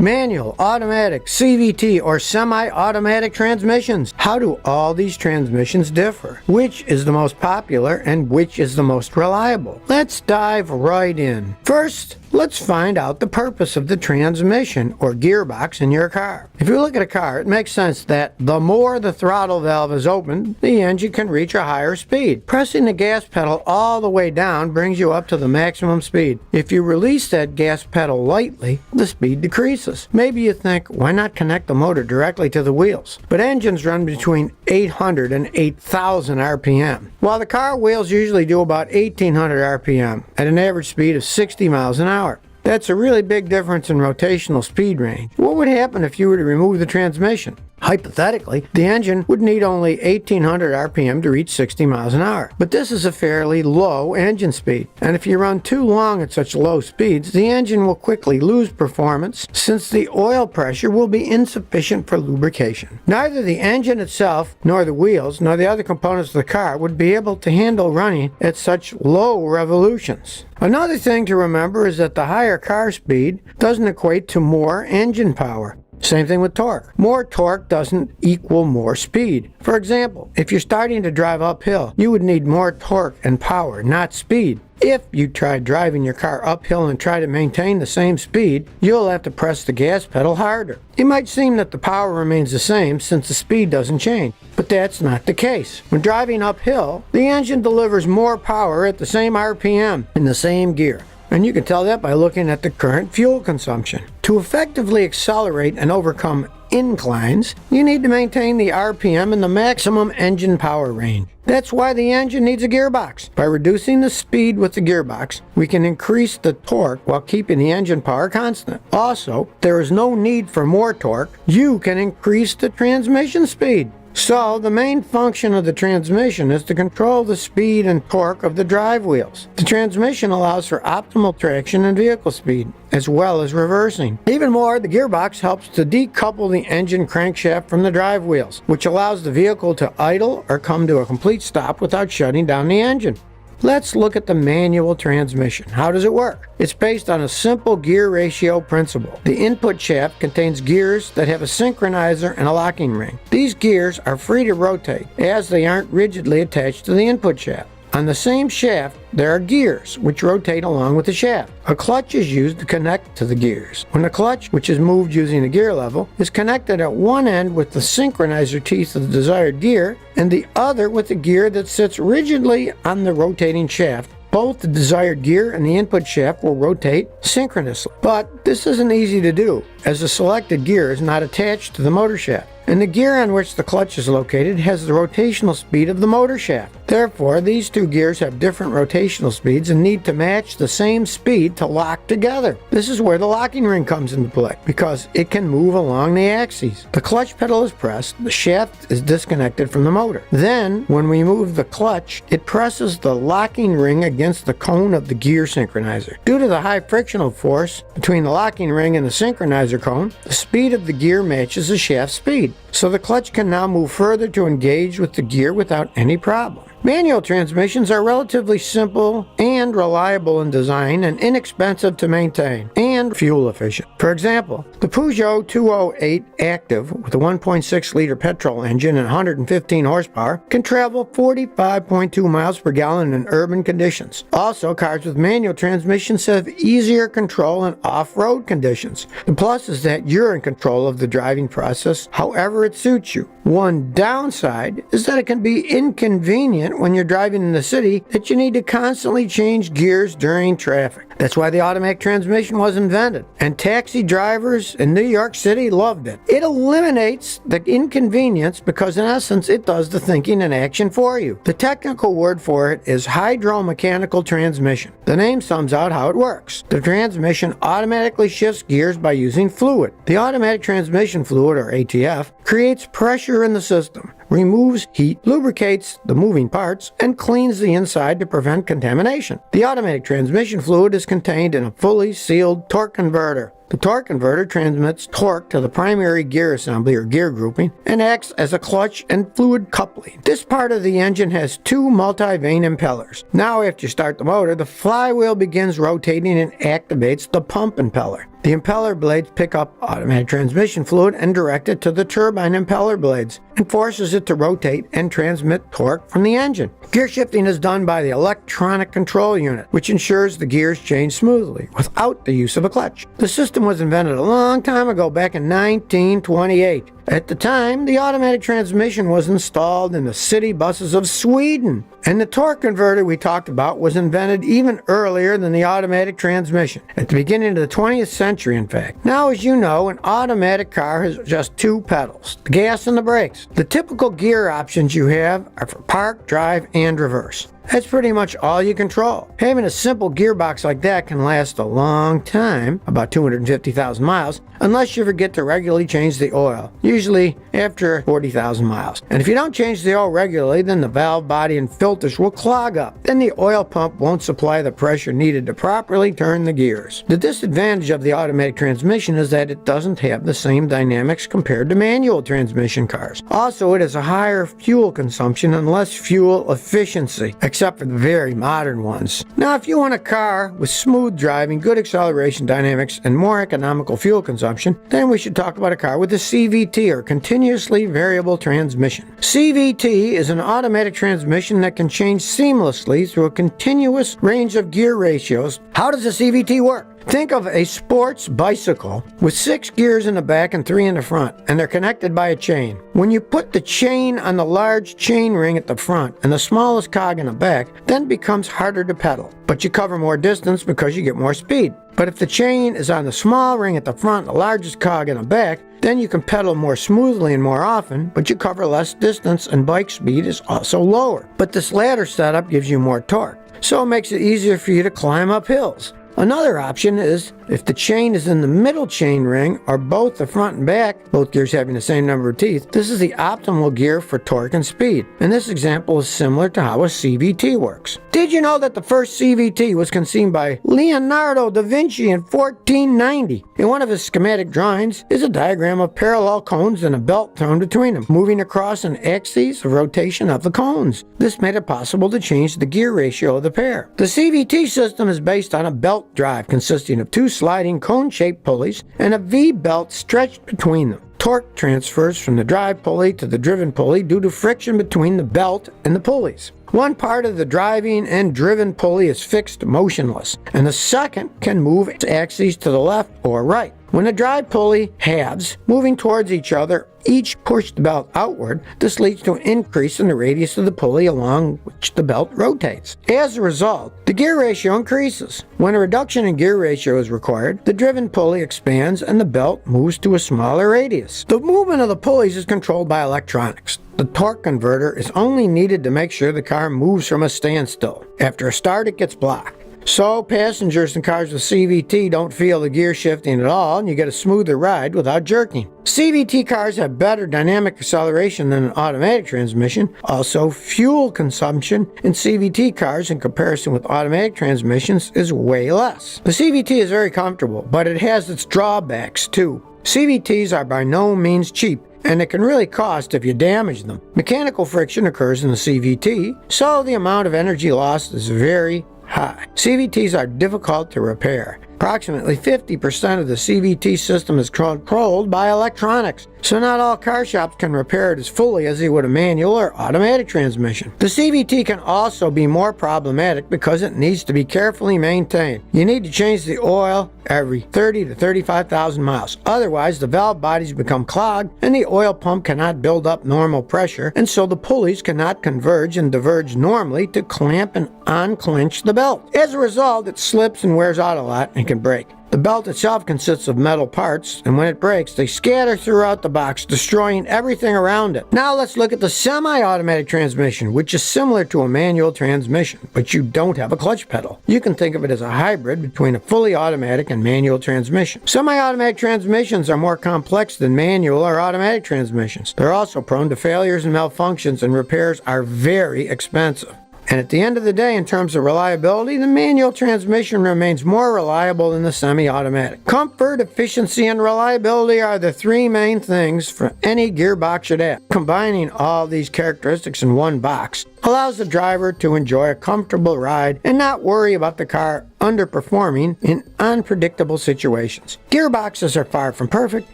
Manual, automatic, CVT, or semi-automatic transmissions. How do all these transmissions differ? Which is the most popular and which is the most reliable? Let's dive right in. First, let's find out the purpose of the transmission or gearbox in your car. If you look at a car, it makes sense that the more the throttle valve is open, the engine can reach a higher speed. Pressing the gas pedal all the way down brings you up to the maximum speed. If you release that gas pedal lightly, the speed decreases. Maybe you think, why not connect the motor directly to the wheels? But engines run between 800 and 8,000 RPM, while the car wheels usually do about 1,800 RPM at an average speed of 60 miles an hour. That's a really big difference in rotational speed range. What would happen if you were to remove the transmission? Hypothetically, the engine would need only 1,800 RPM to reach 60 miles an hour. But this is a fairly low engine speed, and if you run too long at such low speeds, the engine will quickly lose performance since the oil pressure will be insufficient for lubrication. Neither the engine itself, nor the wheels, nor the other components of the car would be able to handle running at such low revolutions. Another thing to remember is that the higher car speed doesn't equate to more engine power. Same thing with torque. More torque doesn't equal more speed. For example, if you're starting to drive uphill, you would need more torque and power, not speed. If you try driving your car uphill and try to maintain the same speed, you'll have to press the gas pedal harder. It might seem that the power remains the same since the speed doesn't change, but that's not the case. When driving uphill, the engine delivers more power at the same RPM in the same gear. And you can tell that by looking at the current fuel consumption. To effectively accelerate and overcome inclines, you need to maintain the RPM in the maximum engine power range. That's why the engine needs a gearbox. By reducing the speed with the gearbox, we can increase the torque while keeping the engine power constant. Also, there is no need for more torque. You can increase the transmission speed. So, the main function of the transmission is to control the speed and torque of the drive wheels. The transmission allows for optimal traction and vehicle speed, as well as reversing. Even more, the gearbox helps to decouple the engine crankshaft from the drive wheels, which allows the vehicle to idle or come to a complete stop without shutting down the engine. Let's look at the manual transmission. How does it work? It's based on a simple gear ratio principle. The input shaft contains gears that have a synchronizer and a locking ring. These gears are free to rotate, as they aren't rigidly attached to the input shaft. On the same shaft, there are gears, which rotate along with the shaft. A clutch is used to connect to the gears. When the clutch, which is moved using a gear level, is connected at one end with the synchronizer teeth of the desired gear, and the other with the gear that sits rigidly on the rotating shaft, both the desired gear and the input shaft will rotate synchronously. But this isn't easy to do, as the selected gear is not attached to the motor shaft, and the gear on which the clutch is located has the rotational speed of the motor shaft. Therefore, these two gears have different rotational speeds and need to match the same speed to lock together. This is where the locking ring comes into play, because it can move along the axes. The clutch pedal is pressed, the shaft is disconnected from the motor. Then, when we move the clutch, it presses the locking ring against the cone of the gear synchronizer. Due to the high frictional force between the locking ring and the synchronizer cone, the speed of the gear matches the shaft speed. So the clutch can now move further to engage with the gear without any problem. Manual transmissions are relatively simple and reliable in design and inexpensive to maintain and fuel efficient. For example, the Peugeot 208 Active with a 1.6 liter petrol engine and 115 horsepower can travel 45.2 miles per gallon in urban conditions. Also, cars with manual transmissions have easier control in off-road conditions. The plus is that you're in control of the driving process however it suits you. One downside is that it can be inconvenient when you're driving in the city that you need to constantly change gears during traffic. That's why the automatic transmission was invented, and taxi drivers in New York City loved it. It eliminates the inconvenience because in essence it does the thinking and action for you. The technical word for it is hydromechanical transmission. The name sums out how it works. The transmission automatically shifts gears by using fluid. The automatic transmission fluid, or ATF, creates pressure in the system, removes heat, lubricates the moving parts, and cleans the inside to prevent contamination. The automatic transmission fluid is contained in a fully sealed torque converter. The torque converter transmits torque to the primary gear assembly or gear grouping and acts as a clutch and fluid coupling. This part of the engine has two multi-vane impellers. Now after you start the motor, the flywheel begins rotating and activates the pump impeller. The impeller blades pick up automatic transmission fluid and direct it to the turbine impeller blades and forces it to rotate and transmit torque from the engine. Gear shifting is done by the electronic control unit, which ensures the gears change smoothly without the use of a clutch. The system was invented a long time ago, back in 1928. At the time, the automatic transmission was installed in the city buses of Sweden. And the torque converter we talked about was invented even earlier than the automatic transmission, at the beginning of the 20th century, in fact. Now, as you know, an automatic car has just two pedals, the gas and the brakes. The typical gear options you have are for park, drive, and reverse. That's pretty much all you control. Having a simple gearbox like that can last a long time, about 250,000 miles, unless you forget to regularly change the oil, usually after 40,000 miles. And if you don't change the oil regularly, then the valve body and filters will clog up. Then the oil pump won't supply the pressure needed to properly turn the gears. The disadvantage of the automatic transmission is that it doesn't have the same dynamics compared to manual transmission cars. Also, it has a higher fuel consumption and less fuel efficiency, except for the very modern ones. Now, if you want a car with smooth driving, good acceleration dynamics, and more economical fuel consumption, then we should talk about a car with a CVT, or continuously variable transmission. CVT is an automatic transmission that can change seamlessly through a continuous range of gear ratios. How does a CVT work? Think of a sports bicycle with 6 gears in the back and 3 in the front, and they're connected by a chain. When you put the chain on the large chain ring at the front and the smallest cog in the back, then it becomes harder to pedal, but you cover more distance because you get more speed. But if the chain is on the small ring at the front and the largest cog in the back, then you can pedal more smoothly and more often, but you cover less distance and bike speed is also lower. But this latter setup gives you more torque, so it makes it easier for you to climb up hills. Another option is if the chain is in the middle chain ring, or both the front and back, both gears having the same number of teeth. This is the optimal gear for torque and speed. And this example is similar to how a CVT works. Did you know that the first CVT was conceived by Leonardo da Vinci in 1490? In one of his schematic drawings is a diagram of parallel cones and a belt thrown between them, moving across an axis of rotation of the cones. This made it possible to change the gear ratio of the pair. The CVT system is based on a belt drive consisting of 2 sliding cone-shaped pulleys and a V-belt stretched between them. Torque transfers from the drive pulley to the driven pulley due to friction between the belt and the pulleys. One part of the driving and driven pulley is fixed motionless, and the second can move its axes to the left or right. When the drive pulley halves, moving towards each other, each push the belt outward. This leads to an increase in the radius of the pulley along which the belt rotates. As a result, the gear ratio increases. When a reduction in gear ratio is required, the driven pulley expands and the belt moves to a smaller radius. The movement of the pulleys is controlled by electronics. The torque converter is only needed to make sure the car moves from a standstill. After a start, it gets blocked. So passengers in cars with CVT don't feel the gear shifting at all, and you get a smoother ride without jerking. CVT cars have better dynamic acceleration than an automatic transmission. Also, fuel consumption in CVT cars in comparison with automatic transmissions is way less. The CVT is very comfortable, but it has its drawbacks too. CVTs are by no means cheap, and it can really cost if you damage them. Mechanical friction occurs in the CVT, so the amount of energy lost is very high. CVTs are difficult to repair. Approximately 50% of the CVT system is controlled by electronics, so not all car shops can repair it as fully as they would a manual or automatic transmission. The CVT can also be more problematic because it needs to be carefully maintained. You need to change the oil every 30 to 35,000 miles. Otherwise, the valve bodies become clogged and the oil pump cannot build up normal pressure, and so the pulleys cannot converge and diverge normally to clamp and unclench the belt. As a result, it slips and wears out a lot and can break. The belt itself consists of metal parts, and when it breaks, they scatter throughout the box, destroying everything around it. Now let's look at the semi-automatic transmission, which is similar to a manual transmission, but you don't have a clutch pedal. You can think of it as a hybrid between a fully automatic and manual transmission. Semi-automatic transmissions are more complex than manual or automatic transmissions. They're also prone to failures and malfunctions, and repairs are very expensive. And at the end of the day, in terms of reliability, the manual transmission remains more reliable than the semi-automatic. Comfort, efficiency, and reliability are the three main things for any gearbox should have. Combining all these characteristics in one box allows the driver to enjoy a comfortable ride and not worry about the car underperforming in unpredictable situations. Gearboxes are far from perfect,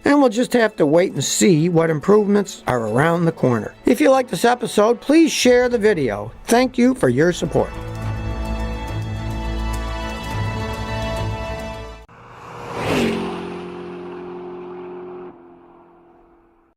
and we'll just have to wait and see what improvements are around the corner. If you like this episode, please share the video. Thank you for your support.